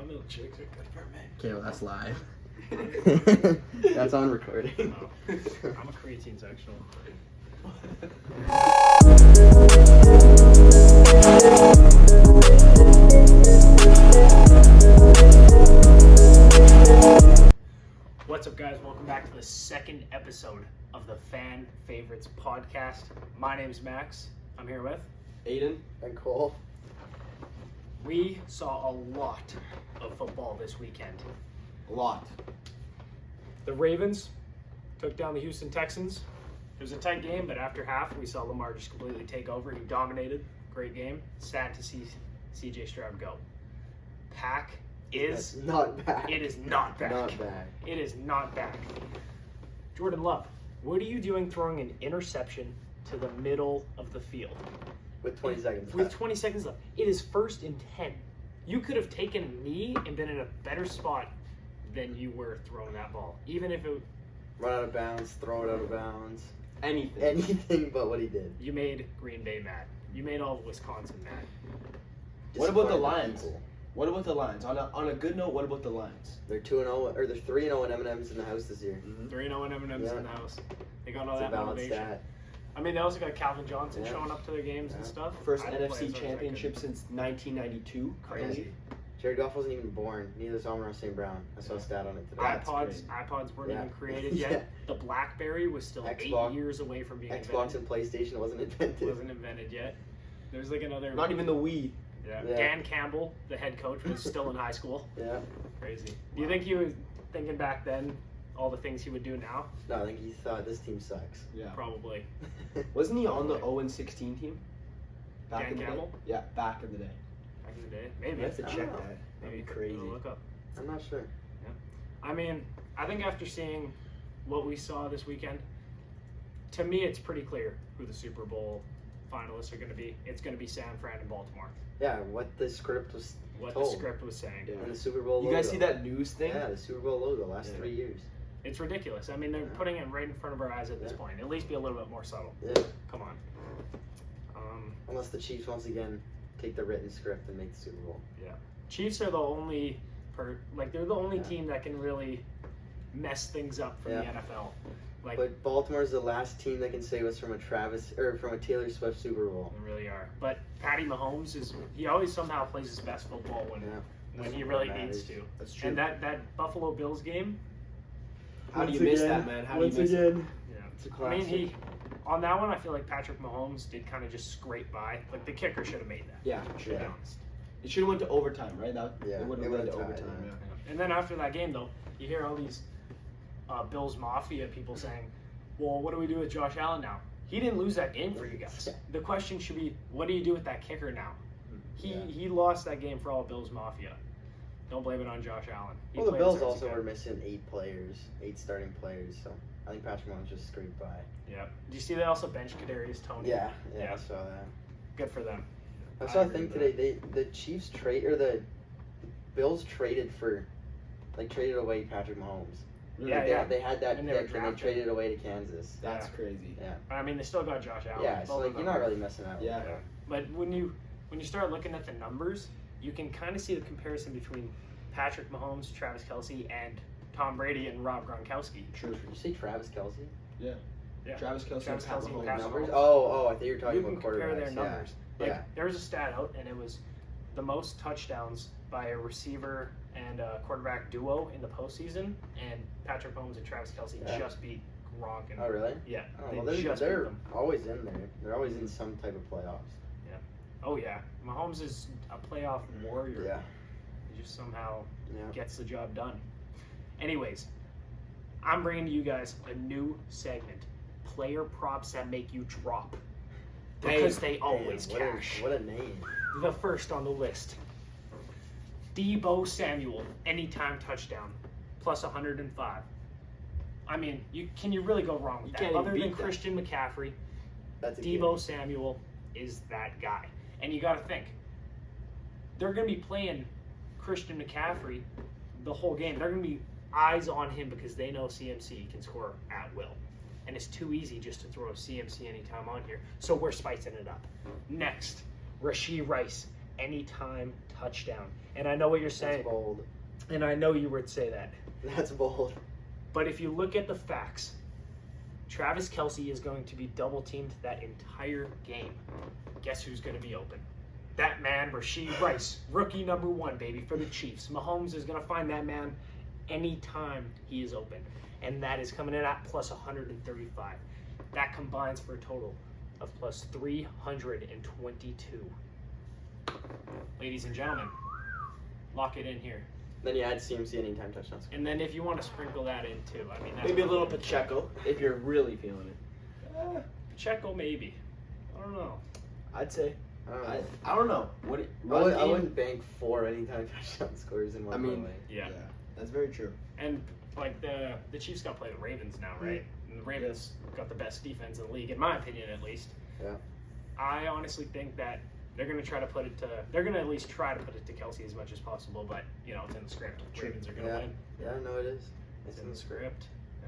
milk shakes are good for me. Okay, well, that's live. That's on recording. Oh, I'm a creatine sexual. What's up, guys? Welcome back to the second episode of the Fan Favorites podcast. My name's Max. I'm here with Aiden and Cole. We saw a lot of football this weekend. A lot. The Ravens took down the Houston Texans. It was a tight game, but after half, we saw Lamar just completely take over. He dominated. Great game. Sad to see CJ Stroud go. Pack is not back. It is not back. Not back. It is not back. Jordan Love, what are you doing throwing an interception to the middle of the field? With 20 seconds left. With 20 seconds left. It is 1st and 10. You could have taken a knee and been in a better spot than you were throwing that ball. Even if it... Run out of bounds, throw it out of bounds. Anything. Anything but what he did. You made Green Bay mad. You made all of Wisconsin mad. What about the Disappointed Lions? people. What about the Lions? On a good note, what about the Lions? They're 2-0, or they're 3-0 in M&M's in the house this year. 3-0 and M&M's Yeah. in the house. They got all It's a that valid motivation. stat. I mean, they also got Calvin Johnson Yeah. showing up to their games and Yeah. stuff. First I didn't play NFC as hard as I championship could. since 1992. Crazy. Jared Goff wasn't even born. Neither is Amon-Ra St. Brown. I saw a stat on it today. That's iPods weren't Yeah. even created Yeah. yet. The BlackBerry was still Xbox- 8 years away from being Xbox invented. and PlayStation wasn't invented. Wasn't invented yet. There's like another... Not even the Wii. Yeah. Yeah. Dan Campbell, the head coach, was still in high school. Yeah. Crazy. Do you think he was thinking back then all the things he would do now? No, I think he thought this team sucks. Yeah. Probably. Wasn't he on the 0-16 team? Dan in the Campbell? day? Yeah, back in the day. Back in the day. Maybe. You have to I check don't know. that. Maybe That'd be crazy. We'll look up. I'm not sure. I mean, I think after seeing what we saw this weekend, to me it's pretty clear who the Super Bowl finalists are going to be. It's going to be San Fran and Baltimore. Yeah, what the script was What told. the script was saying. Yeah. And the Super Bowl You guys logo. see that news thing? Yeah, the Super Bowl logo last Yeah. 3 years. It's ridiculous. I mean, they're Yeah. putting it right in front of our eyes at this Yeah. point. At least be a little bit more subtle. Yeah. Come on. Unless the Chiefs once again take the written script and make the Super Bowl. Chiefs are the only, they're the only Yeah. team that can really mess things up for the Yeah. NFL. Like, But Baltimore's the last team that can save us from a Taylor Swift Super Bowl. they really are. But Patty Mahomes he always somehow plays his best football when Yeah. he really Matters. needs to. That's true. And that Buffalo Bills game, How do you miss that, man? How do you miss it? yeah. It's a I mean, classic. on that one, I feel like Patrick Mahomes did kind of just scrape by. Like, the kicker should have made that. Yeah, To sure. be honest. It should have went to overtime, right? Yeah, it would it have went would've to tied, overtime. yeah. Yeah. And then after that game, though, you hear all these Bills Mafia people saying, well, what do we do with Josh Allen now? He didn't lose that game for you guys. The question should be, what do you do with that kicker now? He lost that game for all Bills Mafia. Don't blame it on Josh Allen. He Well, the played Bills as hard as also he were could. missing 8 starting players, so I think Patrick Mahomes just scraped by. Yeah. Do you see they also benched Kadarius Toney? Yeah, Yeah. I saw that. Good for them. I saw a agree thing with today. The Chiefs the Bills traded away Patrick Mahomes. Yeah, They had that And they were pick and they drafted. traded away to Kansas. That's Yeah. crazy. Yeah, But I mean, they still got Josh Allen. yeah. So Both like of you're them. not really missing out. Yeah. But when you start looking at the numbers, you can kind of see the comparison between Patrick Mahomes, Travis Kelce, and Tom Brady and Rob Gronkowski. True. Did you say Travis Kelce? Yeah. Travis Kelce Travis and Pat Kelce and Mahomes. Pat Numbers? Mahomes. Oh, I think you were talking You can about compare their quarterbacks. numbers. Like, Yeah. there was a stat out, and it was the most touchdowns by a receiver and a quarterback duo in the postseason, and Patrick Mahomes and Travis Kelce Yeah. just beat Gronk. And, Oh, really? Yeah, Oh, they well, just they're beat them. always in there. They're always in some type of playoffs. Oh, yeah. Mahomes is a playoff warrior. Yeah. He just somehow Yeah. gets the job done. Anyways, I'm bringing to you guys a new segment, player props that make you drop. Because they always Damn, cash. What a name. The first on the list, Deebo Samuel, anytime touchdown, plus 105. I mean, can you really go wrong with You that? can't even Other than beat that. Christian McCaffrey, That's a Deebo Samuel is that guy. And you got to think, they're going to be playing Christian McCaffrey the whole game. They're going to be eyes on him because they know CMC can score at will. And it's too easy just to throw a CMC anytime on here. So we're spicing it up. Next, Rashee Rice, anytime touchdown. And I know what you're saying. That's bold. And I know you would say that. That's bold. But if you look at the facts, Travis Kelce is going to be double teamed that entire game. Guess who's going to be open? That man, Rashee Rice, rookie number 1, baby, for the Chiefs. Mahomes is going to find that man anytime he is open. And that is coming in at plus 135. That combines for a total of plus 322. Ladies and gentlemen, lock it in here. Then you add CMC anytime touchdowns. And then if you want to sprinkle that in too, I mean, that's Maybe a little Pacheco if you're really feeling it. Pacheco, maybe. I don't know. I'd say. I I don't know. What? I wouldn't bank 4 anytime touchdown scores in one I mean, way. Yeah. That's very true. And like the Chiefs got to play the Ravens now, right? And the Ravens got the best defense in the league, in my opinion, at least. Yeah. I honestly think that they're going to try to put it to. They're going to at least try to put it to Kelce as much as possible, but you know it's in the script. Ravens are going to win. Yeah, no, it is. It's in the script. Yeah.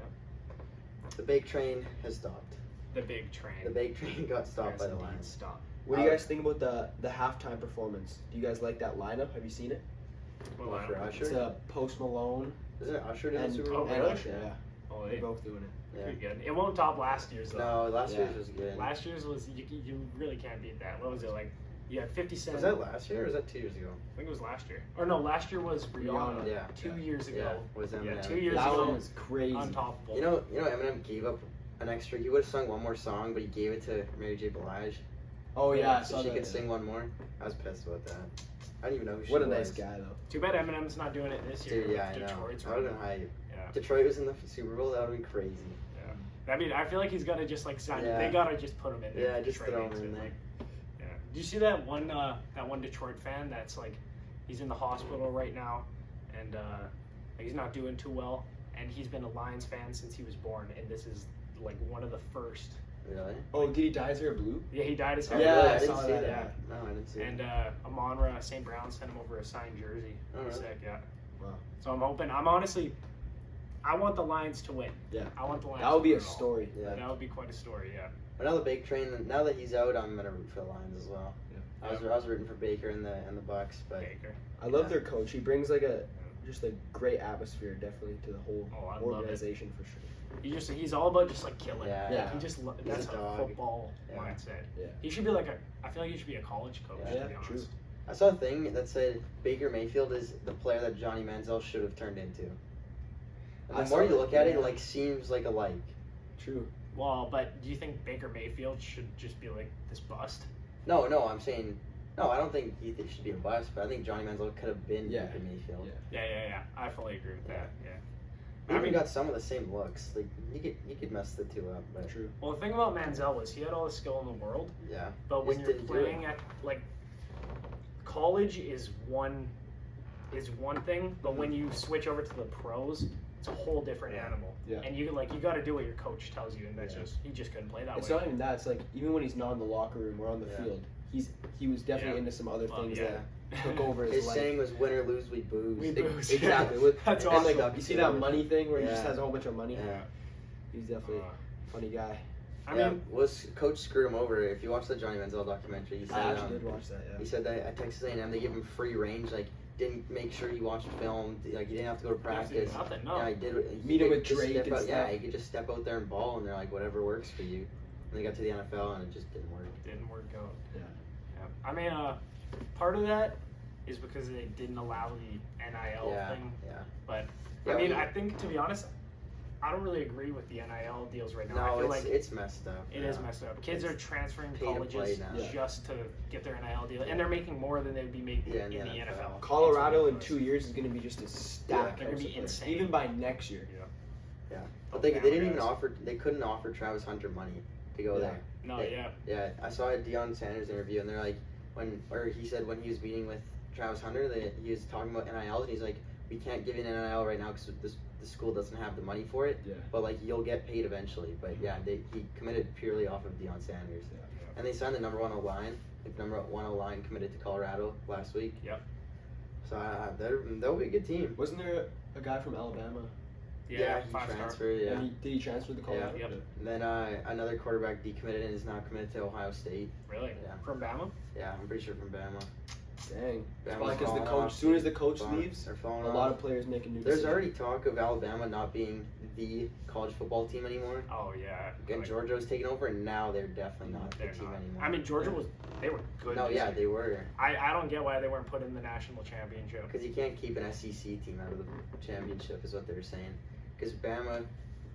The big train has stopped. The big train. The big train got stopped by the Yes, Lions. Stop. What do you guys think about the halftime performance? Do you guys like that lineup? Have you seen it? Well, I For don't- Usher? It's Post Malone Isn't it Usher doing and, the Super Bowl? and really? Usher. Yeah, Oh, they're yeah. both doing it. Yeah. Pretty good. It won't top last year's though. No, last Yeah. year's was good. Last year's was you really can't beat that. What was it like? You had 50 Cent. Was that last year or was that 2 years ago? I think it was last year. Or no, last year was Rihanna. Yeah. 2 years ago. Was Eminem. Yeah, 2 years That ago. one was crazy. Untoppable. You know, Eminem gave up an extra. He would have sung one more song, but he gave it to Mary J. Blige. Oh yeah, I so saw she that. could sing one more. I was pissed about that. I didn't even know who she What was. a nice guy though. Too bad Eminem's not doing it this year. Dude, yeah, I with know. Detroit's That would have running. been hype. Yeah. Detroit was in the Super Bowl. That would have been crazy. I mean, I feel like he's gotta just like sign. Yeah. They gotta just put him in there. Yeah, if just Detroit throw him makes in it, there. like, yeah. Do you see that one Detroit fan that's like, he's in the hospital right now, and he's not doing too well, and he's been a Lions fan since he was born, and this is like one of the first. Really? Oh, did he dye his hair blue? Yeah, he dyed his Oh, hair. Yeah, really? I I didn't saw see that, that. yeah. No, I didn't see And it. Amon-Ra St. Brown sent him over a signed jersey. Oh, Pretty really? sick, yeah. Wow. So I'm hoping. I'm honestly, I want the Lions to win. Yeah. I want the Lions. That would to be win a it all. story. Yeah. That would be quite a story. Yeah. But now the big train. Now that he's out, I'm gonna root for the Lions as well. Yeah. I was rooting for Baker and the Bucks, but Baker. I love Yeah. their coach. He brings like just a great atmosphere, definitely, to the whole Oh, I love it. organization for sure. He's all about just like killing. Yeah. Yeah. He just He's that's a a dog. football Yeah. mindset. Yeah. He should be like I feel like he should be a college coach. Yeah, to be true. honest. I saw a thing that said Baker Mayfield is the player that Johnny Manziel should have turned into. And I the saw more you that, look at it, yeah. it like seems like alike. True. Well, but do you think Baker Mayfield should just be like this bust? No, I'm saying no. I don't think he should be a bust, but I think Johnny Manziel could have been Yeah. Baker Mayfield. Yeah. Yeah. I fully agree with that. Yeah. They I even mean- got some of the same looks. Like you could mess the two up, but True. Well, the thing about Manziel was he had all the skill in the world, yeah. but when Just you're didn't do it. playing at like college is one thing, but when you switch over to the pros, it's a whole different Yeah. animal. Yeah. And you got to do what your coach tells you, and that's Yeah. just he just couldn't play that It's way. not even that. It's like even when he's not in the locker room or on the Yeah. field, he was definitely Yeah. into some other Well, things yeah. that took over his His life. saying was "Win or lose, we booze." We booze. Exactly. Yeah. That's and awesome. like you see that money thing where he just Yeah. has a whole bunch of money. Yeah. He's definitely Uh, a funny guy. I yeah, mean, coach screwed him over. If you watch the Johnny Manziel documentary, he I said actually did watch that. he Yeah. said that at Texas A&M they give him free range. Like didn't make sure he watched film. Like he didn't have to go to practice. nothing. No. Yeah, he did. He Meet him could with just Drake step and out, Yeah, stuff. he could just step out there and ball, and they're like, whatever works for you. And they got to the NFL, and it just didn't work. Didn't work out. Yeah. Yeah. I mean, part of that is because they didn't allow the NIL Yeah, thing. yeah. But Yeah, I mean, well, I think to be honest, I don't really agree with the NIL deals right now. I No, feel it's like it's messed up. it is messed up. Kids are transferring pay to colleges play now. Yeah. just to get their NIL deal, and they're making more than they'd be making Yeah, in the NFL. Colorado in It's 2 years is going to be just a stack. Yeah, house they're gonna be of players. insane. Even by next year. Yeah, Oh, but they didn't even guys. offer. They couldn't offer Travis Hunter money to go Yeah. there. No, Yeah. yeah. Yeah, I saw a Deion Sanders interview, and they're like, he said when he was meeting with Travis Hunter, he was talking about NILs, and he's like, we can't give you an NIL right now because the school doesn't have the money for it. Yeah. But like you'll get paid eventually. But yeah, he committed purely off of Deion Sanders, and they signed the number 1 line. Like number 1 line committed to Colorado last week. Yep. So they'll be a good team. Wasn't there a guy from Alabama? Yeah, he 5-star. transferred. Yeah. And did he transfer to Colorado? Yep. And then another quarterback decommitted and is now committed to Ohio State. Really? Yeah. From Bama? Yeah, I'm pretty sure from Bama. Dang. It's Bama's probably because the falling coach. off, As soon as the coach falling- leaves, they're a falling lot off. of players make a new There's decision. already talk of Alabama not being the college football team anymore. Oh yeah. And Like, Georgia was taking over, and now they're definitely not the they're team not. anymore. I mean, Georgia was. They were good. No, this yeah, year. they were. I don't get why they weren't put in the national championship. Because you can't keep an SEC team out of the championship, is what they were saying. Because Bama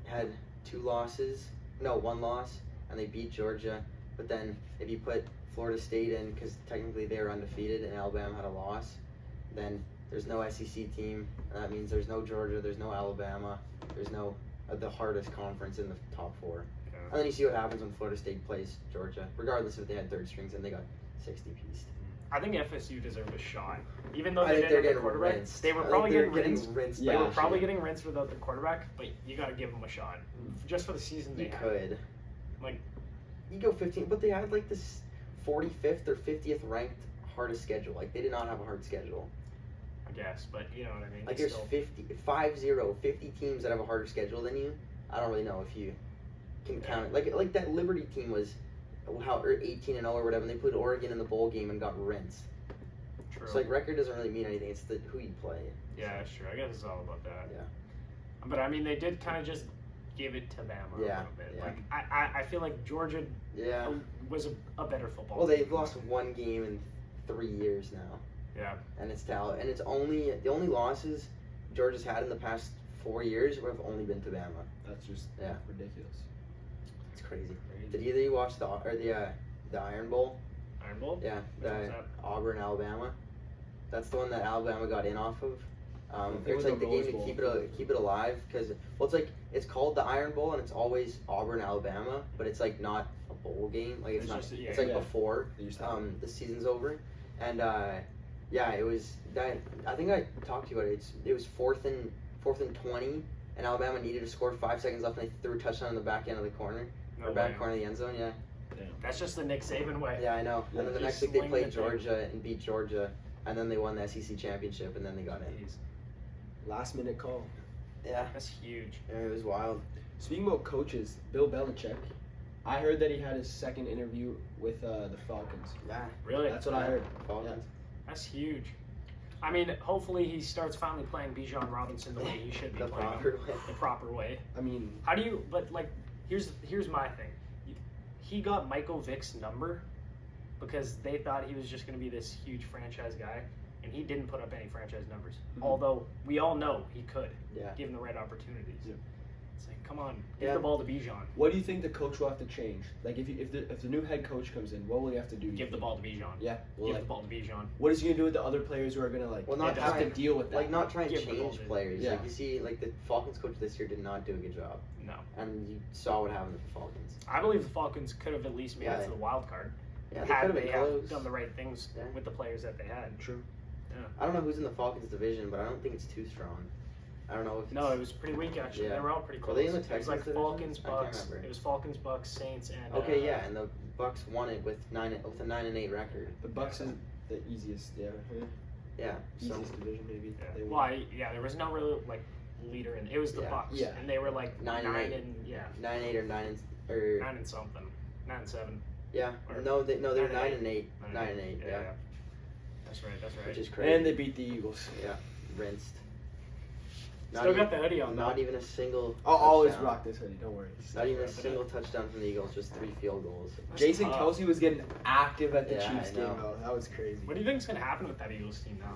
had 2 losses, no, 1 loss, and they beat Georgia. But then if you put Florida State in, because technically they were undefeated and Alabama had a loss, then there's no SEC team. And that means there's no Georgia, there's no Alabama, there's no the hardest conference in the top 4. Yeah. And then you see what happens when Florida State plays Georgia, regardless if they had 3rd strings and they got 60 pieced. I think FSU deserved a shot, even though I they think didn't they're have the getting quarterback. rinsed. They were I think probably they're getting rinsed. rinsed. They were last probably year. getting rinsed without the quarterback, but you got to give them a shot, just for the season they You had. could. Like- you go 15, but they had like this 45th or 50th ranked hardest schedule. Like they did not have a hard schedule. I guess, but you know what I mean. Like there's Still. 50 teams that have a harder schedule than you. I don't really know if you can count it. Like that Liberty team was or 18-0 or whatever, and they played Oregon in the bowl game and got rinsed. True. So like record doesn't really mean anything. It's who you play. Yeah, that's true. I guess it's all about that. Yeah. But I mean, they did kind of just give it to Bama a Yeah, little bit. yeah. Like I feel like Georgia Yeah. was a better football. Well, team. they've lost 1 game in 3 years now. Yeah. And it's and it's only the only losses Georgia's had in the past 4 years have only been to Bama. That's just Yeah. ridiculous. It's crazy. Did either of you watch the Iron Bowl? Iron Bowl. Yeah, Which one's the that? Auburn, Alabama. That's the one that Alabama got in off of. It It's was like the the game Rose to Bowl. keep it alive because it's called the Iron Bowl and it's always Auburn, Alabama, but it's like not a bowl game. Like it's It's not. just- yeah, it's like yeah. before They used to have the season's over, and yeah, it was that. I think I talked to you about it. It was fourth and 20, and Alabama needed to score 5 seconds left, and they threw a touchdown in the back end of the corner No or back way. corner of the end zone. Yeah, That's just the Nick Saban way. yeah, I know. Yeah, And then the just next week they swing played the thing. Georgia and beat Georgia, and then they won the SEC championship, and then they got in. Jeez. Last minute call. Yeah, That's huge. it was wild. Speaking about coaches, Bill Belichick. I heard that he had his second interview with the Falcons. Yeah, Really. That's what I heard. Falcons. That's huge. I mean, hopefully he starts finally playing Bijan Robinson the way he should be The playing proper him, way. the proper way. I mean, How do you? But like, here's my thing. He got Michael Vick's number because they thought he was just going to be this huge franchise guy, and he didn't put up any franchise numbers. Mhm. Although we all know he could, Yeah. given the right opportunities. Yeah. It's like, come on, give Yeah. the ball to Bijan. what do you think the coach will have to change? Like, if the new head coach comes in, what will he have to do? Give the ball to Bijan. Yeah. Well, Give like, the ball to Bijan. what is he gonna do with the other players who are gonna like Well, not have try to and- deal with that? Like not trying to Give the ball change to- players. Yeah. Like you see, like the Falcons coach this year did not do a good job, No. and you saw what happened with the Falcons. I believe the Falcons could have at least made Yeah. it to the wild card Yeah, they could had have they been have close. done the right things Yeah. with the players that they had. True. I don't know who's in the Falcons division, but I don't think it's too strong. I don't know if No, it was pretty weak actually. Yeah. They were all pretty Were close. they in the It was Texans like division? Falcons, I can't Bucks. remember. It was Falcons, Bucks, Saints, and Okay, yeah, and the Bucks won it with a 9-8 record. The Bucks is the easiest. Yeah. Yeah, so Easiest division maybe. Yeah. They won. Well, there was no real like leader in. It was the Yeah. Bucks, Yeah. and they were like 9-8. 9-8 or 9 and something, 9 and 7. yeah. Or No, they're 9-8. 9-8. 9-8. Yeah, That's right. That's right. which is crazy. And they beat the Eagles. rinsed. Still got the hoodie on. Not though. even a single. I'll always touchdown. rock this hoodie. Don't worry. Not even a single touchdown from the Eagles, just 3 field goals. That's Jason tough. Kelsey was getting active at the Yeah, Chiefs I game. know. Though. That was crazy. What do you think's gonna happen with that Eagles team now?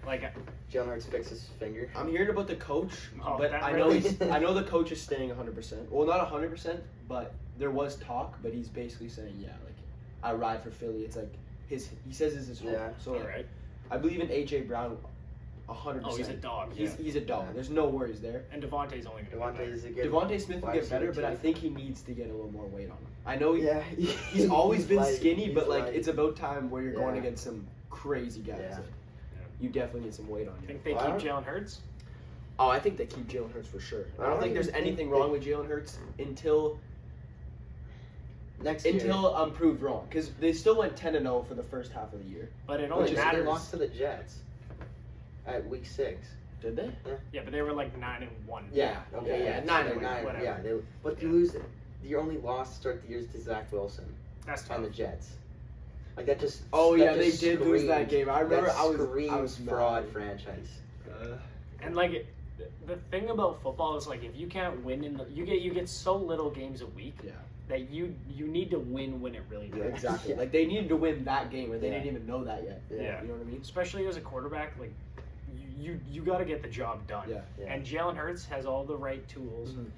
Like, Jalen Hurts fixed his finger. I'm hearing about the coach, Oh, but that I know really- I know the coach is staying 100%. Well, not 100%, but there was talk. But he's basically saying, yeah, like I ride for Philly. It's like he says it's his home. Yeah. So all like, right. I believe in AJ Brown, 100%. Oh, he's a dog. He's a dog. Yeah. There's no worries there. And Devontae's only gonna Devontae is a good. Devontae Smith will wide get better, receiver but I too. think he needs to get a little more weight on him. I know Yeah, he's always been light. skinny, He's but like light. it's about time where you're going Yeah. against some crazy guys. Yeah. Like, you definitely need some weight on I you. think they Well, I keep don't- Jalen Hurts. Oh, I think they keep Jalen Hurts for sure. I don't think there's even anything think wrong they- with Jalen Hurts until next year. I'm proved wrong, because they still went 10-0 for the first half of the year. But it Oh, only they matters. lost to the Jets at week 6. Did they? Yeah, but they were like 9 and 1. Okay. Yeah, Yeah. 9 They're and 9. whatever. Yeah. But you lose. Your only loss to start the year is to Zach Wilson That's tough. and the Jets. Like that just. Oh that yeah, they just did lose that screamed- game. I remember that I was screams mad. fraud franchise. And like the thing about football is like if you can't win you get so little games a week Yeah. that you need to win when it really Yeah, matters. exactly. Yeah. Like they needed to win that game, and they Yeah. didn't even know that yet. Yeah. You know what I mean? Especially as a quarterback, like you got to get the job done. Yeah. Yeah. And Jalen Hurts has all the right tools. Mhm. and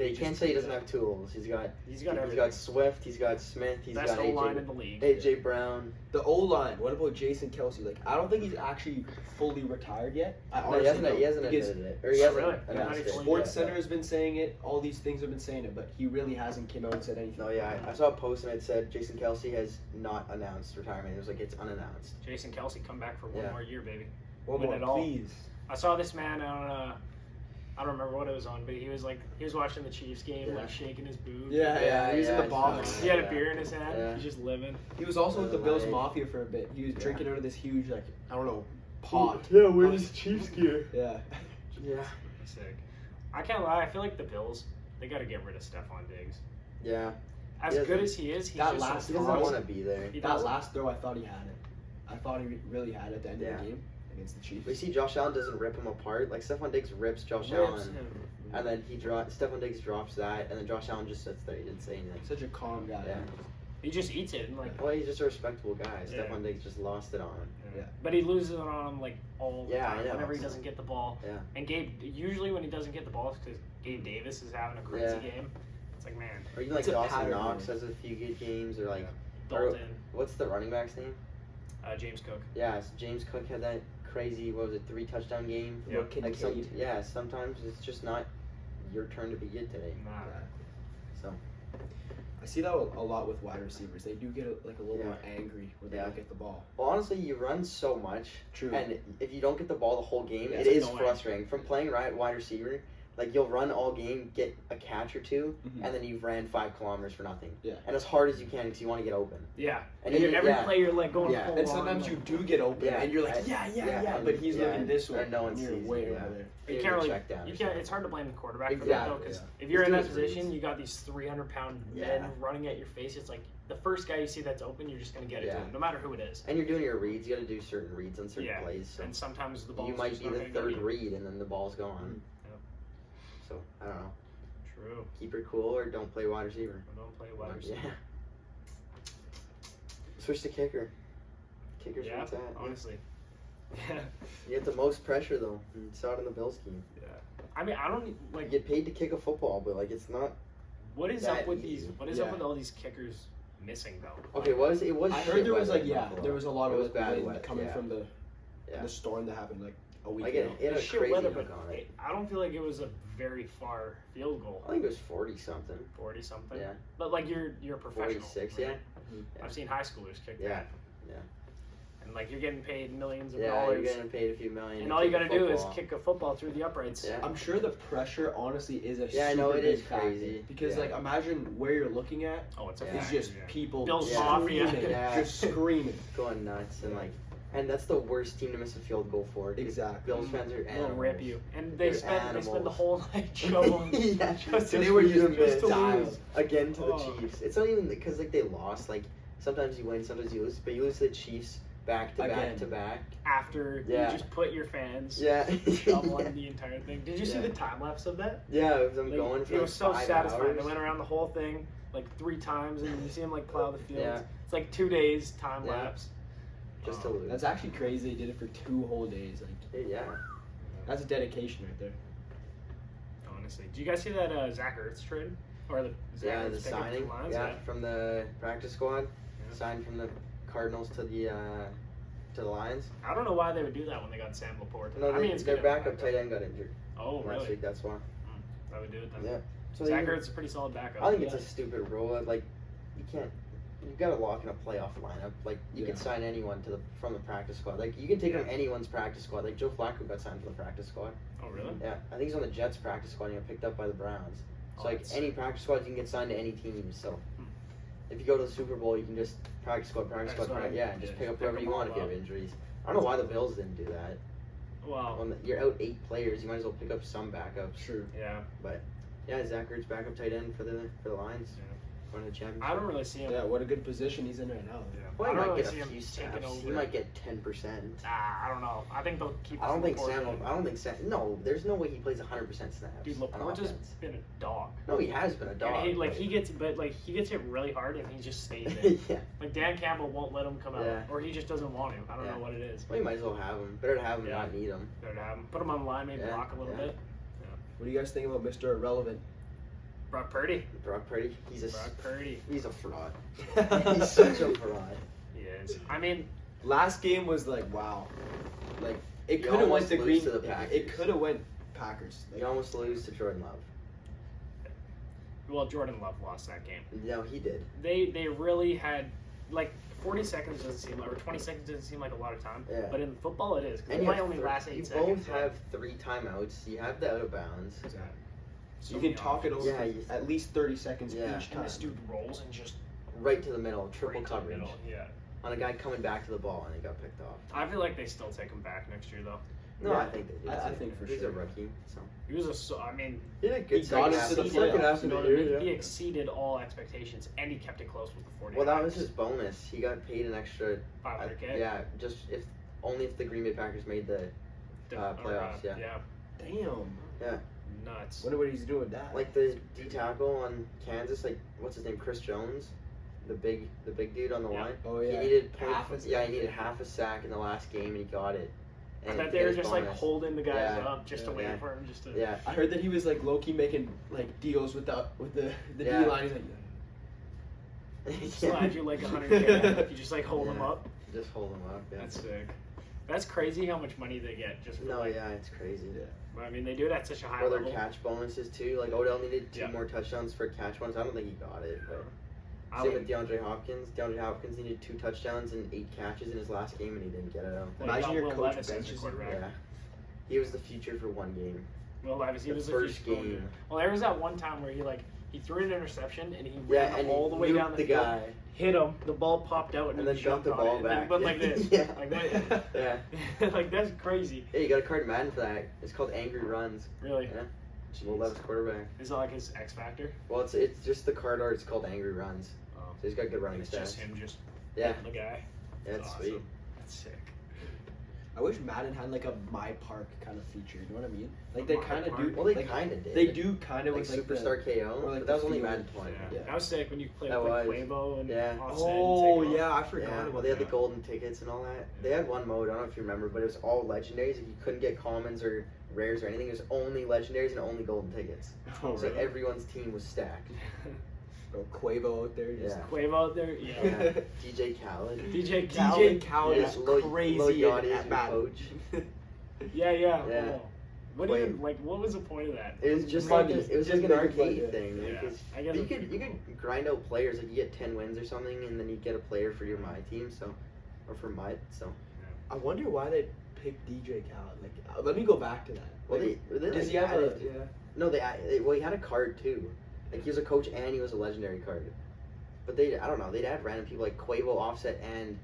Yeah, you just can't say he does doesn't that. have tools. He's got Everything. Swift, he's got Smith, he's Best got O-line in AJ, the league. AJ Brown. The O line. What about Jason Kelsey? Like I don't think he's actually fully retired yet. I No, honestly he don't. hasn't Because admitted it, or he hasn't Really? announced Not it. fully Sports Yeah. Center has been saying it. All these things have been saying it, but he really hasn't came out and said anything. No, yeah, I saw a post and it said Jason Kelsey has not announced retirement. It was like it's unannounced. Jason Kelsey come back for one Yeah. more year, baby. One Win more, it all. please. I saw this man on I don't remember what it was on, but he was watching the Chiefs game, Yeah. like shaking his boob. Yeah, he was in the I saw box. that. He had a Yeah. beer in his hand. Yeah. He's just living. He was also with the Bills Like- Mafia for a bit. He was Yeah. drinking out of this huge, like I don't know, pot. Yeah, where's his Chiefs gear? Yeah. Yeah. Sick. I can't lie. I feel like the Bills, they got to get rid of Stephon Diggs. Yeah. As He good doesn't- as he is, he's that just last He so doesn't throw- want to be there. He That doesn't. last throw, I thought he had it. I thought he really had it at the end of Yeah. the game against the Chiefs. We see Josh Allen doesn't rip him apart. Like Stephon Diggs rips Josh Rips Allen, him. and then Stephon Diggs drops that, and then Josh Allen just sits there. He didn't say anything. Such a calm guy. Yeah. He just eats it and like. Well, he's just a respectable guy. Yeah. Stephon Diggs just lost it on him. Yeah. But he loses it on him like all the Yeah, I time know. whenever he doesn't get the ball. Yeah. And usually when he doesn't get the ball, it's because Gabe Davis is having a crazy Yeah. game. It's like, man, Or even like It's a Dawson pattern, Knox man. has a few good games, or like or- Dalton, what's the running back's name? James Cook. Yeah, James Cook had that crazy 3 touchdown game. Yeah. Like sometimes it's just not your turn to be good today. Nah. So I see that a lot with wide receivers. They do get a little Yeah. more angry when they Yeah. don't get the ball. well, honestly, you run so much, True. and if you don't get the ball the whole game, Yeah, it it's is annoying. frustrating. From playing wide receiver, like you'll run all game, get a catch or two, Mhm. and then you've ran 5 kilometers for nothing. Yeah. And as hard as you can because you want to get open. Yeah. And And even- every yeah. play you're like going Yeah. full And on, sometimes like, you do get open, Yeah, and you're like, and- yeah, and- but he's yeah, looking this way, and no one you're sees way it, yeah. over there. You You're can't really. check down. You can't. It's hard to blame the quarterback for that Exactly, though, because yeah. if you're He's in that doing his position, reads. you got these 300-pound Yeah. men running at your face. It's like the first guy you see that's open, you're just gonna get it to Yeah. him, no matter who it is. And you're doing your reads. You got to do certain reads on certain Yeah. plays. So And sometimes the ball. you might be the third read, and then the ball's gone. Yep. So I don't know. True. Keep it cool or don't play wide receiver. Don't play wide receiver. Yeah. Switch to kicker. Kicker's where Yeah. it's at. Honestly. Yeah. You get the most pressure though. You saw it in the Bills game. I mean, I don't You like. get paid to kick a football, but like it's not. What is that up with easy. these? What is up Yeah. with all these kickers missing though? Okay, it was. I shit heard there was weather like in Buffalo. there was a lot It of was like, bad wind weather, coming yeah. from the Yeah. storm that happened like a week Like ago. it had a It's shit crazy weather, hook but on it. I don't feel like it was a very far field goal. I think it was 40 something. 40 something. Yeah. But like you're a professional. 46, right? yeah. Yeah. I've seen high schoolers kick Yeah. that. Yeah. And like you're getting paid millions of Yeah, dollars. you're getting paid a few million. and to all you kick a gotta do is football. kick a football through the uprights. Yeah. I'm sure the pressure honestly is a Yeah, I know, super it big is factor. crazy. Because Yeah. like imagine where you're looking at Oh, it's a Yeah. is factor, just yeah. people Bill's screaming, Mafia. Yeah. just screaming. Going nuts and Yeah. like, and that's the worst team to miss a field goal for. 'cause Exactly. Bills fans are They'll animals. rip you. And they They're spend the animals. whole night shoveling. Yeah, Just they to were lose, just just to dialed lose. again to the Oh. Chiefs. It's not even because like they lost. Like sometimes you win, sometimes you lose, but you lose to the Chiefs back to back Again. to back. After Yeah. you just put your fans Yeah. shoveling the entire thing. Did you see Yeah. the time lapse of that? Yeah, it was them Like, going for it like was so 5 satisfying. hours. They went around the whole thing like 3 times, and you see them like plow the field. Yeah. It's like 2 days time Yeah. lapse. just to Um, lose. That's actually crazy. They did it for 2 whole days. Like Yeah. that's a dedication right there. Honestly, do you guys see that Zach Ertz trade or the Zach Yeah, Ertz the pickup signing. from the Lions? Yeah, from the practice squad. Yeah. Signed from the Cardinals to the Lions. I don't know why they would do that when they got Sam Laporte. No, I mean, it's their good to have a backup tight end got injured Oh, last really? week. That's why. I would do it then. Yeah. So Zach they- Ertz is a pretty solid backup. I think it's Yeah. a stupid rule. Like, you can't. You gotta lock in a playoff lineup. Like, you can Yeah. sign anyone from the practice squad. Like, you can take Yeah. from anyone's practice squad. Like, Joe Flacco got signed from the practice squad. Oh, really? Yeah, I think he's on the Jets practice squad and he got picked up by the Browns. So, Oh, like, that's any sick. practice squad, you can get signed to any team. So, Hmm. if you go to the Super Bowl, you can just practice squad, yeah, and just pick up whoever you want if you have injuries. I don't know why the Bills didn't do that. Well, You're out 8 players, you might as well pick up some backups. True. yeah. Yeah, Zach Ertz backup tight end for the Lions. win a championship. I don't really see him. Yeah, what a good position he's in right now. Well, I he don't might really get see a him few taking snaps. over. He might get 10%. I don't know. I think they'll keep. I don't think Laporte Sam. in. I don't think Sam. No, there's no way he plays 100% snaps. Dude, on Laporte's just offense. been a dog. No, he has been a dog. And he gets hit really hard, and he just stays there. yeah. Like Dan Campbell won't let him come out, Yeah. or he just doesn't want him. I don't Yeah. know what it is. Well, you might as well have him. Better to have him Yeah. than not need him. Better to have him. Put him on the line, maybe Yeah, block a little yeah. bit. What do you guys think about Mr. Irrelevant? Brock Purdy. Brock Purdy, he's a fraud. He's such a fraud. He is. I mean, Last game was like, wow. Like, it You could have went almost to lose Green. to the It Packers. could have went Packers. You almost lose to Jordan Love. well, Jordan Love lost that game. No, he did. They really had 40 seconds doesn't seem like, or 20 seconds doesn't seem like a lot of time. Yeah. But in football, it is. 'Cause And it you might have only last 8 you seconds. both have 3 timeouts. You have the out of bounds. So you can talk it over Yeah, for you- at least 30 seconds Yeah. each And time. this dude rolls and just Right to the middle, triple right to the coverage. middle. Yeah. On a guy coming back to the ball and he got picked off. I feel like they still take him back next year, though. No, Yeah, I think they do. I too. think for He's sure. a rookie, so. He was I mean, He had a good He got second us half to the of exceeded, playoffs. you know what I year, mean? yeah. He exceeded all expectations, and he kept it close with the 49ers. Well, that was his bonus. He got paid an extra. 500K. Yeah, just only if the Green Bay Packers made the playoffs. Yeah. Damn. Nuts. Wonder what he's doing with that. Like the D tackle on Kansas, like what's his name, Chris Jones, the big dude on the Yeah. line. Oh He yeah. needed Half a he needed half a sack in the last game and he got it. I And bet he they got were his just bonus. holding the guys Yeah. up just to wait Yeah. for him just to. Yeah. I heard that he was like low key making like deals with the Yeah. D line. He's like, Slide you like 100K if you just hold them Yeah. up. Just hold him up. Yeah. That's sick. That's crazy how much money they get just for No, yeah, it's crazy. yeah. I mean, they do it at such a high Or their level. catch bonuses too. Like Odell needed 2 Yeah. more touchdowns for catch bonus. I don't think he got it. But I same would- with DeAndre Hopkins. DeAndre Hopkins needed 2 touchdowns and 8 catches in his last game and he didn't get it. I don't think. Well, Imagine you your got Will coach Levis as benches your you. quarterback. Yeah. He was the future for 1 game. Will Levis, he The was first the game. Well, there was that one time where he threw an interception and he Yeah, ran and all the way he down the nuked field, guy. hit him, the ball popped out, and, And he then got jumped the on ball it, and then back. went like this. Yeah. Like that. Yeah. Like that's crazy. Hey, you got a card Madden for that. It's called Angry Runs. Really. Yeah. Jeez. Will Levis quarterback. Is it like his X Factor? Well, it's just the card art. It's called Angry Runs. Oh. So he's got good running It's stats. just him, just Yeah. hitting the guy. Yeah, it's Awesome. sweet. That's sick. I wish Madden had like a My Park kind of feature. You know what I mean? Like they My kind of Park? do. Well, they like, kind of did. They do kind of Like with like Superstar KO, or like but that was the only field. Madden 20. Yeah. Yeah. That was sick when you played That with like was. Quavo and Yeah. Offset Oh and Takeoff. yeah, I forgot Yeah, about well, they had the that. golden tickets and all that. They had one mode, I don't know if you remember, but it was all legendaries. Like you couldn't get commons or rares or anything. It was only legendaries and only golden tickets. Oh, So really? everyone's team was stacked. Oh, Quavo out there. Just Yeah. Quavo out there, yeah. Yeah. DJ Khaled. DJ DJ Khaled. Khaled Yeah, is Lil crazy Yachty is at your Madden. coach. Yeah. Yeah. Oh. What Wait. even what was the point of that? It was just Money. like it was Just like an money, arcade yeah. thing. Like, Yeah. it's- I guess you it's could pretty you could grind out players like you get 10 wins or something, and then you get a player for your my team. So, or for my so. I wonder why they picked DJ Khaled. Like, let me go back to that. Well, Like, they does he like, have a? added- Yeah. No, well, he had a card too. Like he was a coach and he was a legendary card. But I don't know, they'd add random people like Quavo, Offset, and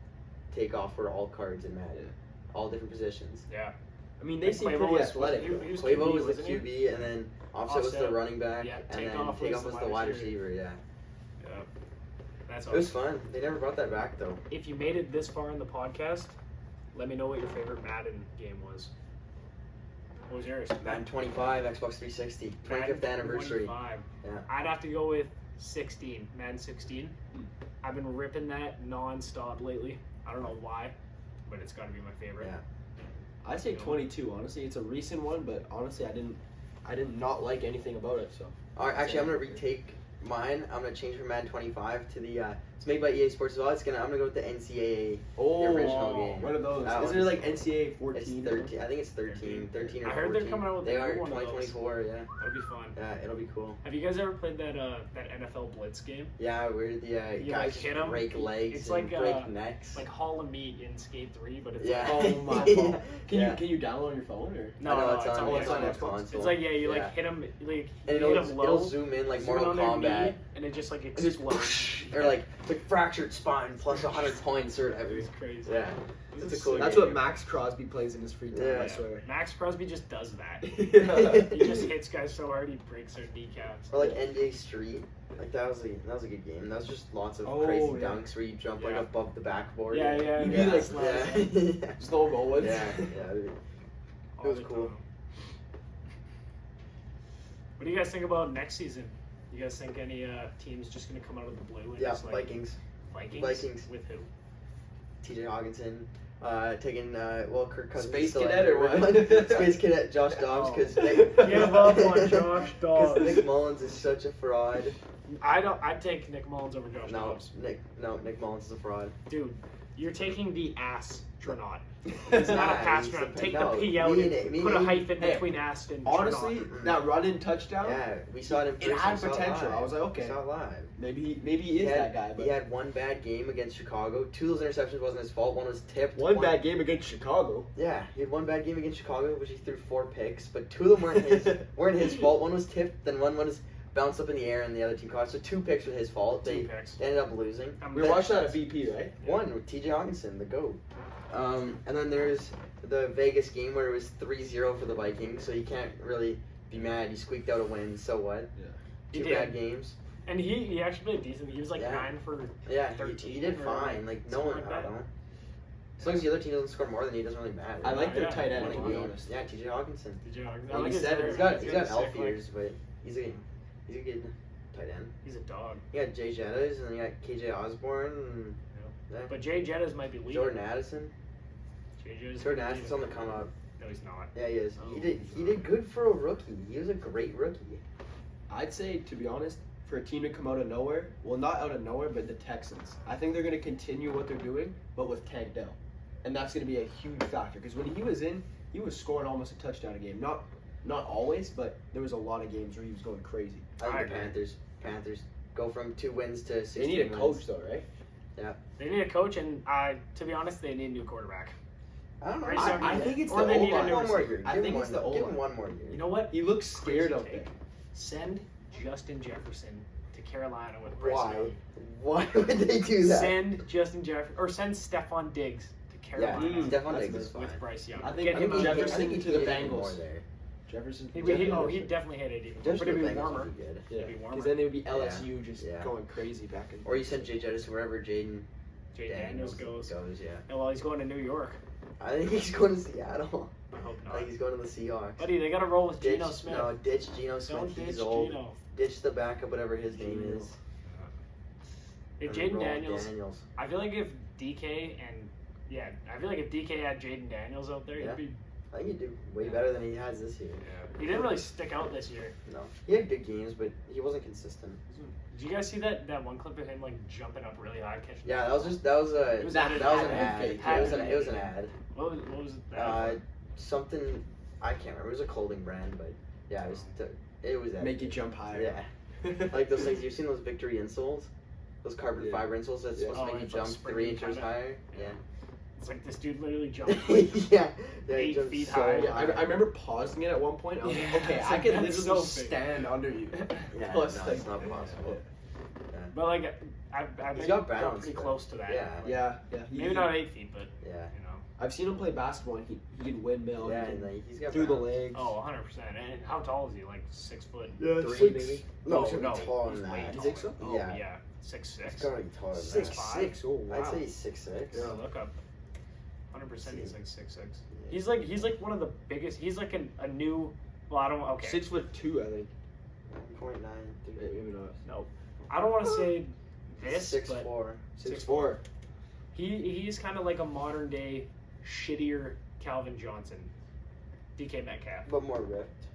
Takeoff were all cards in Madden. Yeah. All different positions. Yeah. I mean, they Like, seem Quavo pretty was- athletic. he- though. he was Quavo QB, was the wasn't he? QB, and then Offset was the Offset. running back, Yeah, and then Takeoff Takeoff was was the the wide wide receiver. Yeah, Yeah. That's it was awesome. fun. They never brought that back though. If you made it this far in the podcast, let me know what your favorite Madden game was. What was yours? Madden 25, Xbox 360, 25th Madden anniversary. 25. Yeah. I'd have to go with 16, Madden 16. I've been ripping that non-stop lately. I don't know why, but it's got to be my favorite. Yeah. I'd say 22. Honestly, it's a recent one, but honestly, I did not like anything about it. So. All right, actually, I'm gonna retake mine. I'm gonna change from Madden 25 to the. It's made by EA Sports as well. I'm gonna go with the NCAA. Oh, original game. What are those? That Isn't it one's- like NCAA 14? It's 13. I think it's 13 or 14. I heard they're coming out with They a are new one of those. 2024. Yeah. That'd be fun. Yeah, it'll be cool. Have you guys ever played that NFL Blitz game? Yeah, where the You, guys like, hit 'em? break legs It's and like, break necks. It's like Hall of Meat in Skate 3, but it's Yeah. like, Oh my Yeah. god. Can Yeah. you download on your phone or? no, I know, no, it's on it's on the Xbox. console. It's like, yeah, you Yeah. like hit him, like and you hit it'll, him low, it'll zoom in like zoom Mortal on their Kombat. knee, and it just like And just explodes. or like It's like fractured spine plus 100 points or whatever. It's crazy. Yeah. It's a cool That's game. what Max Crosby plays in his free time, Yeah. I swear. Max Crosby just does that. Yeah. He just hits guys so hard he breaks their kneecaps. Or like NBA Street. Like that was a good game. That was just lots of Oh, crazy yeah. dunks where you jump like Yeah. above the backboard. Yeah, yeah. You yeah. do, like, yeah. Slow mo ones. Yeah, yeah. It All was the cool. time. What do you guys think about next season? You guys think any teams just going to come out of the blue and Yeah, just like Vikings. Vikings? With who? TJ Hawkinson. Taking Kirk Cousins. Space still Cadet or at- what? Space Cadet Josh Dobbs because Give up on Josh Dobbs. Nick Mullins is such a fraud. I'd take Nick Mullins over Josh No, Dobbs. Nick Mullins is a fraud. Dude, you're taking the astronaut. He's not a Nah, astronaut. he's a- Take no, the P out me and and- me put a and- hyphen hey, between ast and Honestly, Mm-mm. that run-in touchdown, Yeah, we saw it in person. it had we saw it potential. live. I was like, okay, We saw it live. maybe he is that guy. But He had one bad game against Chicago. 2 of those interceptions wasn't his fault. One was tipped. one bad game against Chicago. Yeah, he had one bad game against Chicago, which he threw 4 picks, but 2 of them weren't his fault. One was tipped, then one was bounced up in the air, and the other team caught it. So 2 picks were his fault. Two They picks. ended up losing. We watched that at VP, right? One with TJ Hawkinson, the GOAT. And then there's the Vegas game where it was 3-0 for the Vikings, so you can't really be mad. You squeaked out a win, so what? He 2 did. bad games. And he actually played decent. He was like Yeah. 9 for Yeah, 13 he did or fine. Like, no something one, like I that. don't know. As long as the other team doesn't score more than he, it doesn't really matter. I like their Yeah. tight end, Won a to be game. honest. Yeah, TJ Hawkinson. Did you know? Like you said, He's got sick elf leg. ears, but he's a good tight end. He's a dog. You got Jay Jettas, and then you got KJ Osborne, and But Jay Jettas might be leaving. Jordan Addison. JJ's Jordan Addison's on the come up. No, he's not. Yeah, he is. Oh. He did good for a rookie. He was a great rookie. I'd say, to be honest, for a team to come out of nowhere, well, not out of nowhere, but the Texans. I think they're going to continue what they're doing, but with Tank Dell. And that's going to be a huge factor because when he was in, he was scoring almost a touchdown a game. Not always, but there was a lot of games where he was going crazy. I I think the agree. Panthers go from 2 wins to 16 They need a wins. coach, though, right? They need a coach, and to be honest, they need a new quarterback. I don't know. Right, I think it's Or the they need a O-line. new one more year. I Give think him it's one- the Give O-line. him one more year. You know what? He looks scared Crazy out take. there. Send Justin Jefferson to Carolina with Bryce Why? Young. Why would they do that? Send Justin Jefferson or send Stephon Diggs to Yeah, Carolina Stephon That's Diggs is fine. with Bryce Young. I think- Get I him think out there. Jefferson he to the did Bengals. more there. Jefferson. He'd definitely hit it even. Just But the it'd be Bengals warmer. would be good. Yeah, It'd be warmer. because then it would be LSU just Yeah. going crazy back and Or you send Jay Jettis to wherever Jaden Jay Daniels goes. Yeah. And well, he's going to New York. I think he's going to Seattle. I hope I not. think he's going to the Seahawks. Buddy, they got to roll with Ditch, Geno Smith. No, ditch Geno Smith. Don't ditch He's old. Geno. Ditch the backup, whatever his name Geno. is. If And then Jaden roll Daniels, I feel like if DK I feel like if DK had Jaden Daniels out there, Yeah. he'd be. I think he'd do way better than he has this year. He didn't really stick out this year. No, he had good games, but he wasn't consistent. Did you guys see that one clip of him like jumping up really high catching? Yeah, the that was ball? just that was a It was that an was an ad. ad. Had It was to an be. it was an ad. What was it? That? Something I can't remember. It was a clothing brand, but yeah, it was that. make you jump higher. Yeah, like those things. You've seen those Victory insoles, those carbon Yeah. fiber insoles that's Yeah. supposed to make you it's like jump springy 3 inches kinda. higher. Yeah. It's like this dude literally jumped. yeah, he 8 jumped feet so high. Yeah, I remember pausing it at one point. I was Yeah, like, okay, it's I like, can that's literally so big. stand under you. Yeah, Plus, no, like- it's not possible. But like, I've He's been got balance, pretty but- close to that. Yeah, Yeah. Maybe not 8 feet, but yeah, you know. I've seen him play basketball. And he can windmill. yeah, he and can like, he's got through the balance. legs. Oh, 100%. And how tall is he? Like 6 foot? Yeah, 3 six. maybe. No, he's no, gonna be taller he's than way that. You think so? taller. Yeah. Oh, yeah. 6'6". He's gotta be taller than Six that. 6'5". Oh wow. I'd say he's 6'6". Yeah, look up. 100% he's like 6'6". Yeah. He's like one of the biggest. He's like a new. Well, I don't. Okay. 6'2", I think. 1.9. Maybe not. No, I don't want to say this, 6'4". but 6'4". he's kind of like a modern day, shittier Calvin Johnson. DK Metcalf. But more ripped.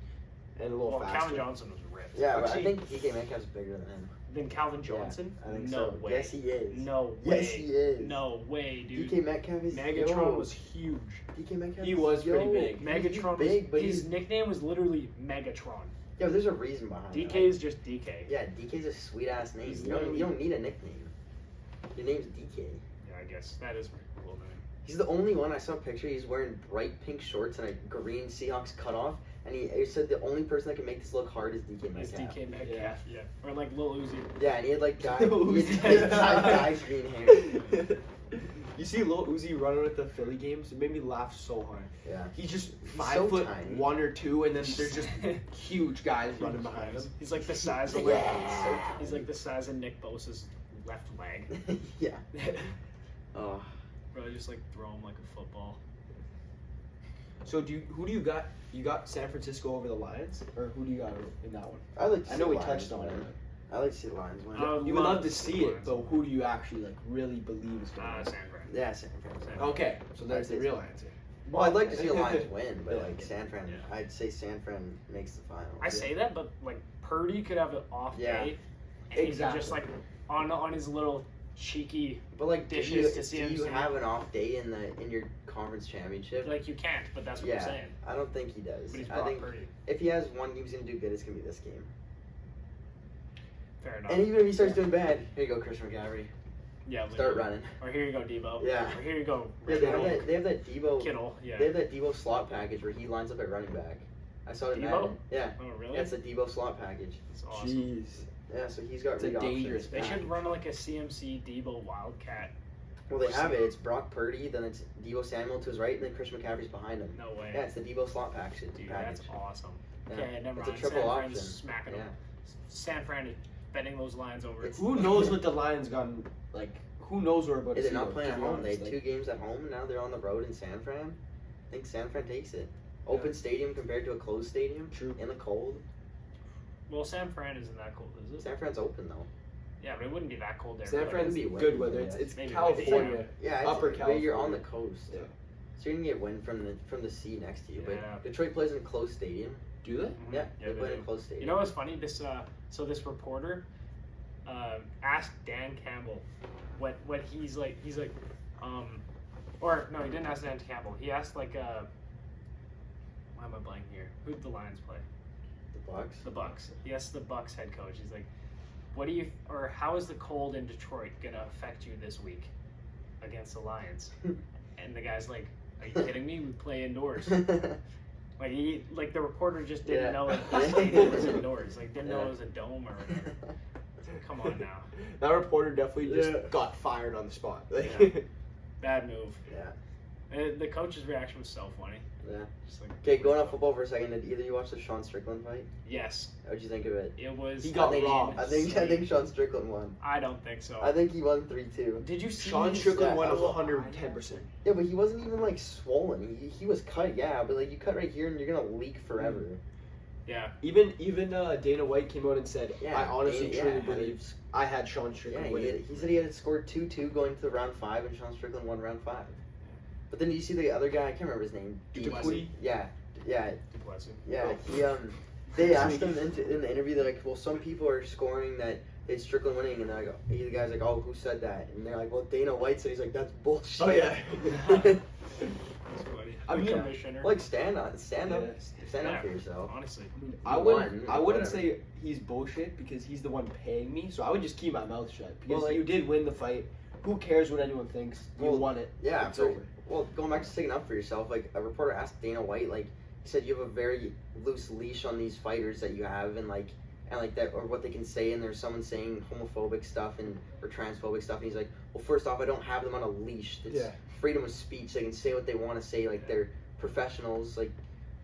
And a little Well, faster. Calvin Johnson was ripped. Yeah, but I Actually- think DK Metcalf's bigger than him. Then Calvin Johnson? Yeah, I think no so. way. Yes, he is. No way. Yes, he is. No way, dude. DK Metcalf is Megatron yo. was huge. DK Metcalf. He is was pretty yo. big. He's Megatron big, was, but his he's nickname was literally Megatron. yeah. But there's a reason behind DK it. is just DK. Yeah, DK's a sweet ass name. He's You don't literally- need a nickname. Your name's DK. Yeah, I guess that is a pretty cool name. He's the only one I saw a picture. He's wearing bright pink shorts and a green Seahawks cutoff. And he said the only person that can make this look hard is DK It's Metcalf. DK Metcalf, yeah. Or like Lil Uzi. Yeah, and he had like Lil dyed green hair. You see Lil Uzi running at the Philly games? It made me laugh so hard. Yeah. He's just He's 5 so foot tiny. 1 or 2, and then there's just huge guys running behind him. He's like the size of he's like the size of Nick Bosa's left leg. Yeah. Oh. Bro, just like throw him like a football. So who do you got? You got San Francisco over the Lions, or who do you got in that one? I like. To I see know we the Lions touched on win. it. I like to see the Lions win. You would love to see it, but who do you actually like really believe is going to San Fran. Yeah, San Fran. Okay, so there's the real answer. Well, I'd like to see the Lions win, but like Yeah. San Fran, Yeah. I'd say San Fran makes the finals. I say that, but like Purdy could have an off Yeah. day, and he could Exactly. just like on his little cheeky, But like, dishes to see do him you sing. have an off day in your conference championship? like you can't. But that's what yeah, I'm saying. I don't think he does. But he's I Brock think Purdy. if he has one game he's gonna do good, it's gonna be this game. Fair enough. And even if he starts doing bad, here you go, Chris McCaffrey. Yeah, Start literally. running. Or here you go, Debo. Yeah. Or here you go, Yeah, they have that Debo. Kittle. Yeah. They have that Debo slot package where he lines up at running back. I saw it in Debo? Madden. Yeah. Oh really? Yeah, it's a Debo slot package. That's awesome. Jeez. Yeah, so he's got It's a read options. dangerous They back. should run like a CMC Debo Wildcat. Well, they have it. It's Brock Purdy, then it's Debo Samuel to his right, and then Chris McCaffrey's behind him. No way. Yeah, it's the Debo slot package. Dude, that's awesome. Yeah. Okay, never It's a mind. triple San option. Fran's smacking Yeah. them. San Fran is bending those lines over. It's- Who knows what the Lions got? Like, who knows where about? They're not playing at home. They had Like, 2 games at home, and now they're on the road in San Fran. I think San Fran takes it. Open stadium compared to a closed stadium True. in the cold. Well, San Fran isn't that cold, is it? San Fran's open though. Yeah, but it wouldn't be that cold there. San really. Fran's be good windy, weather. yeah. It's Maybe California. Yeah, it's, Upper but you're on California. the coast. Yeah. So you're gonna get wind from the sea next to you. Yeah. But Detroit plays in a closed stadium. Do they? Mhm. Yeah, Yeah, they they play in do. a closed stadium. You know what's funny? This this reporter asked Dan Campbell what he's like. He's like, or no, he didn't ask Dan Campbell. He asked like why am I blanking here? Who'd the Lions play? the Bucks. The Bucks. He asked the Bucks head coach. He's like, what do you or how is the cold in Detroit gonna affect you this week against the Lions? And the guy's like, are you kidding me? We play indoors. Like the reporter just didn't Yeah. know that the stadium was indoors. Like didn't know Yeah. it was a dome or whatever. Come on now. That reporter definitely just Yeah. got fired on the spot. Like, Yeah. Bad move. Yeah. The coach's reaction was so funny. Yeah. Just like, Okay, going off football for a second. Did either you watch the Sean Strickland fight? yes, How'd you think of it? it was. He got I think, robbed. I think Sean Strickland won. I don't think so. I think he won 3-2. Did you see? Sean Strickland Yeah, won I will- 110%. Yeah, but he wasn't even like swollen. He was cut, yeah, but like you cut right here and you're gonna leak forever. Yeah. Even Dana White came out and said, Yeah, I honestly Dana- truly yeah, believe I had Sean Yeah, Strickland he, win. he said he had scored 2-2 going to round 5, and Sean Strickland won round 5. But then you see the other guy, I can't remember his name. Dupuis? Yeah. Bless you. Yeah, he they asked him in the interview. They're like, well, some people are scoring that it's Strickland winning, and they're like, the guy's like, oh, who said that? And they're like, well, Dana White said. He's like, that's bullshit. Oh, yeah. That's funny. I mean, The commissioner. like stand up Yeah. for yourself. Honestly. I He wouldn't won, whatever. say he's bullshit because he's the one paying me, so I would just keep my mouth shut. Because Well, like- you did win the fight. Who cares what anyone thinks? You Well, won it. Yeah, It's for- over. well, going back to sticking up for yourself, like a reporter asked Dana White, like he said, you have a very loose leash on these fighters that you have, and like that, or what they can say, and there's someone saying homophobic stuff or transphobic stuff, and he's like, well, first off, I don't have them on a leash. It's Yeah. freedom of speech. They can say what they want to say. Like they're professionals. Like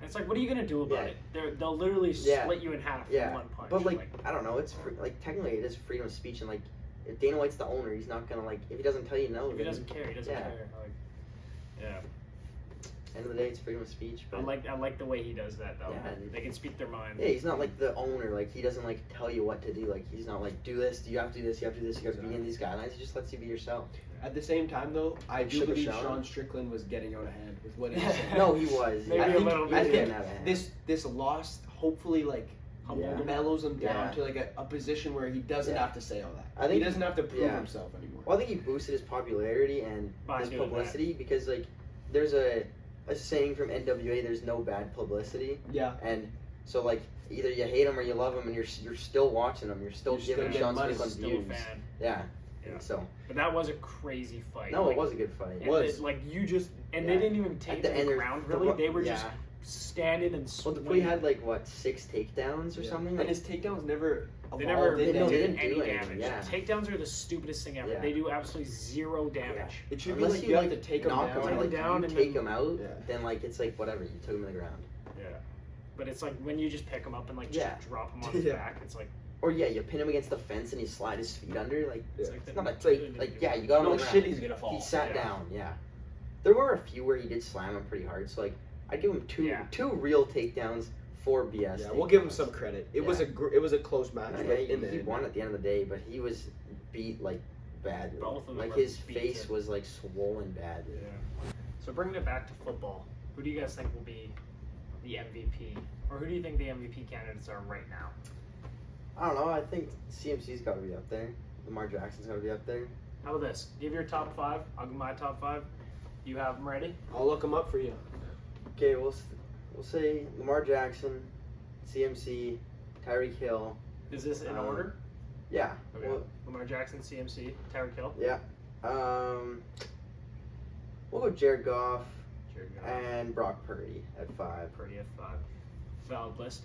And it's like, what are you gonna do about Yeah. it? They'll literally Yeah. split you in half Yeah. in one punch. But like I don't know, it's like technically it is freedom of speech, and like if Dana White's the owner, he's not gonna like if he doesn't tell you no. if he then doesn't care, he doesn't Yeah. care. Like, yeah. end of the day, it's freedom of speech. But I like the way he does that though. Yeah, and- They can speak their mind. yeah, he's not like the owner. Like he doesn't like tell you what to do. Like he's not like do this. You have to do this. You have to do this. You have to be in these guidelines. He just lets you be yourself. At the same time, though, I do Should've believe shown. Sean Strickland was getting out of hand with what he said. No, he was. Maybe I a think, little he bit. was I getting think out of hand. this loss hopefully Yeah. mellows him down Yeah. to like a position where he doesn't Yeah. have to say all that. I think he doesn't have to prove yeah. himself anymore. Well, I think he boosted his popularity and By his doing that. publicity because like there's a saying from NWA. There's no bad publicity, Yeah. and so like either you hate him or you love him, and you're still watching him. You're still You're still giving getting Sean money. Strickland Still a views. fan. Yeah, Yeah. So But that was a crazy fight. no, like, it was a good fight. and was. they Yeah. didn't even take At the to the end, ground the really. They were yeah. just standing and Well, swinging. we had like what 6 takedowns or Yeah. something. And Like, his takedowns never They evolved. never they did didn't any do anything, damage. yeah. Takedowns are the stupidest thing ever. Yeah. They do absolutely zero damage. It should unless be like you you like have to take him knock down. him, Take him like down you and take then- him out, Yeah. then like it's like whatever. You took him to the ground. Yeah. But it's like when you just pick him up and like Yeah. just drop him on his Yeah. back. It's like Or yeah, you pin him against the fence and you slide his feet under. Like it's Yeah. like, it's not a the- take. Like yeah, you got him No on the shit, ground. he's gonna fall. He sat Yeah. down. Yeah. There were a few where he did slam him pretty hard. So like I'd give him Yeah. two real takedowns, 4 BS. Yeah, we'll give him takedowns. some credit. It Yeah. was it was a close match, Yeah, but he, in the he end, won at the end of the day, but he was beat like badly. Both of them Like were his beaten. face was like swollen badly. Yeah. So bringing it back to football, who do you guys think will be the MVP, or who do you think the MVP candidates are right now? I don't know. I think CMC's got to be up there. Lamar Jackson's got to be up there. How about this? Give your top 5. I'll give my top 5. You have them ready? I'll look him up for you. Okay, we'll say Lamar Jackson, CMC, Tyreek Hill. Is this in order? Yeah. Okay. Well, Lamar Jackson, CMC, Tyreek Hill. yeah. We'll go Jared Goff Jared Goff. and Brock Purdy at 5. Purdy at 5. Valid list.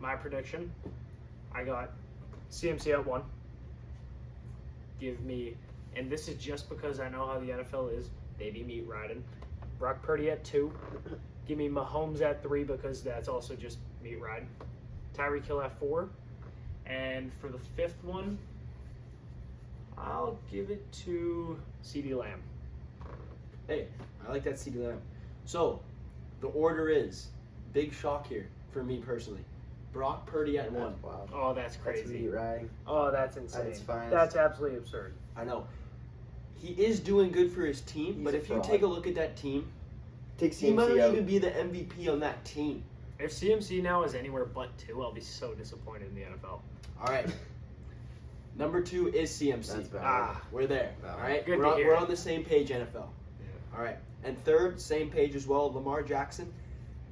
My prediction, I got CMC at 1. Give me, and this is just because I know how the NFL is, they be meat riding. Brock Purdy at 2. Give me Mahomes at 3 because that's also just meat riding. Tyreek Hill at 4. And for the 5th one, I'll give it to CeeDee Lamb. Hey, I like that CeeDee Lamb. So, the order is big shock here for me personally. Brock Purdy at 1. Wow. Oh, that's That's crazy. meat riding. Oh, that's insane. That's fine. That's absolutely absurd. I know. He is doing good for his team, He's but a if you fraud. take a look at that team, Take he might CMC not out. even be the MVP on that team. If CMC now is anywhere but 2, I'll be so disappointed in the NFL. All right. Number 2 is CMC. That's bad. Ah, We're there. Valid. All right. Good we're to on, hear. we're on the same page, NFL. All right. And third, same page as well, Lamar Jackson.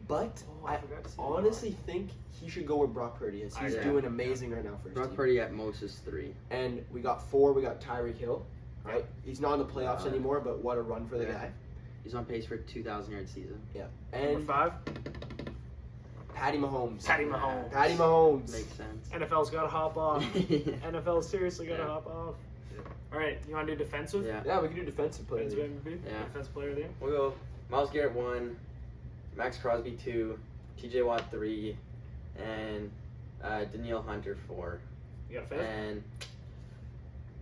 But Oh, I I forgot to say honestly think he should go where Brock Purdy is. He's Yeah. doing amazing right now for his Brock team. Purdy at most is 3. And we got 4. We got Tyreek Hill. Right. He's not in the playoffs Yeah. anymore, but what a run for the Yeah. guy. He's on pace for 2,000-yard season. Yeah. Number And 5, Patty Mahomes. Patty Mahomes. Patty Mahomes. Makes sense. NFL's got to hop off. yeah. NFL's seriously got to Yeah. hop off. All right, you want to do defensive? Yeah, we can do defensive player. Defensive MVP? Yeah. Defensive player of the year? We'll go Myles Garrett 1, Max Crosby 2, TJ Watt 3, and Danielle Hunter 4. You got a 5th? And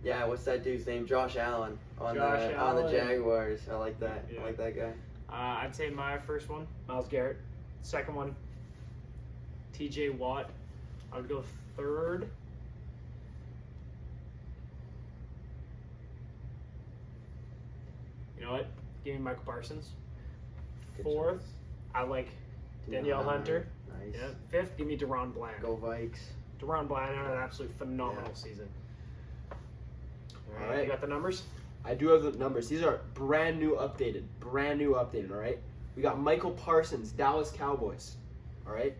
yeah, what's that dude's name? Josh Allen on Josh the Allen. Jaguars. I like that. Yeah. I like that guy. I'd say my first one, Myles Garrett. Second one, TJ Watt. I would go 3rd. You know what? Give me Michael Parsons. Good 4th, choice. I like Danielle Hunter. Nice. Yeah. 5th, give me Deron Bland. Go Vikes. Deron Bland had an absolutely phenomenal Yeah. season. All right. You got the numbers? I do have the numbers. These are brand new updated. All right. We got Michael Parsons, Dallas Cowboys. All right.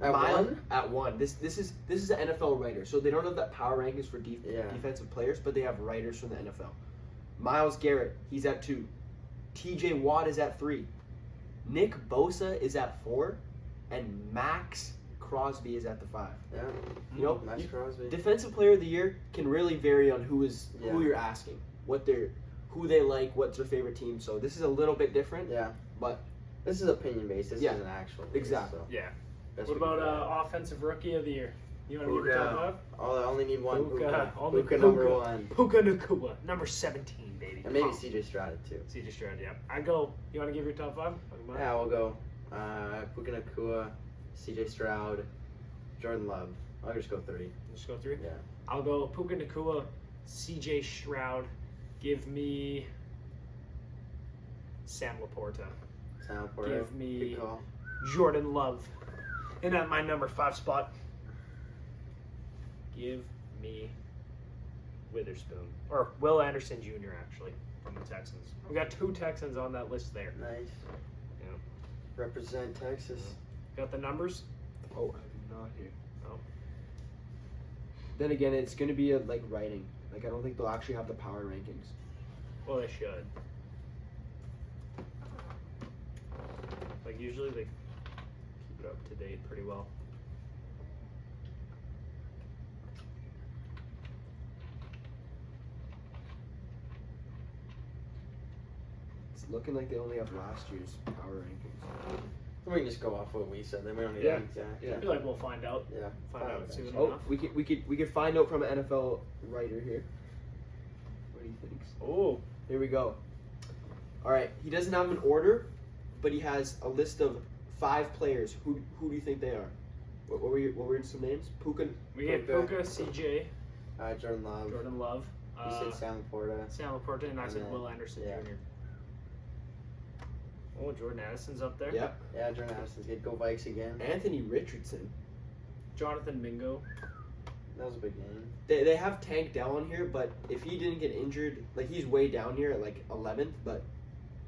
At Miles- 1? At 1. This is an NFL writer, so they don't have that power rankings for Yeah. defensive players, but they have writers from the NFL. Myles Garrett, he's at 2. TJ Watt is at 3. Nick Bosa is at 4, and Max Crosby is at the 5. Yeah. You know, Max Crosby. Defensive Player of the Year can really vary on who Yeah. you're asking, who they like, what's their favorite team. So this is a little bit different. Yeah. But this is opinion based. This Yeah. isn't actual. Exactly. So Yeah. best What we can about do. offensive rookie of the year? You want to give your top 5? Oh, I only need one. Puka. Puka number 1. Puka Nacua, number 17, baby. And maybe Come on. CJ Stroud too. CJ Stroud, yeah. I'd go, you want to give your top 5? Yeah, we'll go Puka Nacua, CJ Stroud, Jordan Love. I'll just go 3. Just go through? Yeah. I'll go Puka Nacua, CJ Stroud. Give me Sam Laporta. Sam Laporta. Give me- Good call. Jordan Love. And at my number 5 spot, give me Witherspoon. Or Will Anderson Jr., actually, from the Texans. We got 2 Texans on that list there. Nice. Yeah. Represent Texas. Got the numbers? oh, I'm not here. Oh. Then again, it's going to be like writing. Like, I don't think they'll actually have the power rankings. Well, they should. Like, usually they keep it up to date pretty well. It's looking like they only have last year's power rankings. We can just go off what we said. Then we don't need Yeah. an exact. Yeah. I feel like we'll find out. Yeah. Find out soon Oh, enough. we could find out from an NFL writer here what he thinks. Oh, Here we go. All right, he doesn't have an order, but he has a list of 5 players. Who do you think they are? What were some names? Puka. we get Puka. Puka, CJ, Jordan Love. Jordan Love, You said Sam Laporta. Sam Laporta, and I And said then- Will Anderson yeah. Jr. Oh, Jordan Addison's up there. Yep. Yeah, Jordan Addison's good. Go Vikes again. Anthony Richardson. Jonathan Mingo. That was a big game. They have Tank Dell on here, but if he didn't get injured, like he's way down here at like 11th, but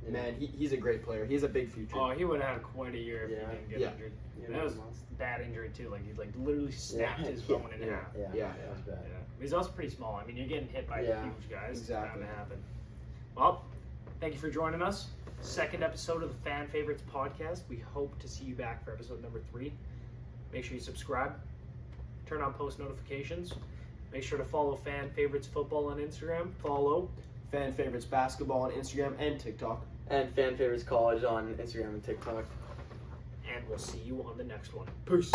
Yeah. man, he's a great player. He has a big future. Oh, he would have had quite a year if Yeah. he didn't get Yeah. injured. Yeah, That was monster. bad injury too. Like he literally snapped Yeah. his bone in Yeah. half. Yeah. Yeah. That was bad. Yeah. He's also pretty small. I mean, you're getting hit by Yeah. huge guys. Exactly. It's bound to happen. Well, thank you for joining us. Second episode of the Fan Favorites podcast. We hope to see you back for episode number 3. Make sure you subscribe. Turn on post notifications. Make sure to follow Fan Favorites Football on Instagram. Follow. Fan favorites basketball on Instagram and TikTok. And Fan Favorites College on Instagram and TikTok. And we'll see you on the next one. Peace.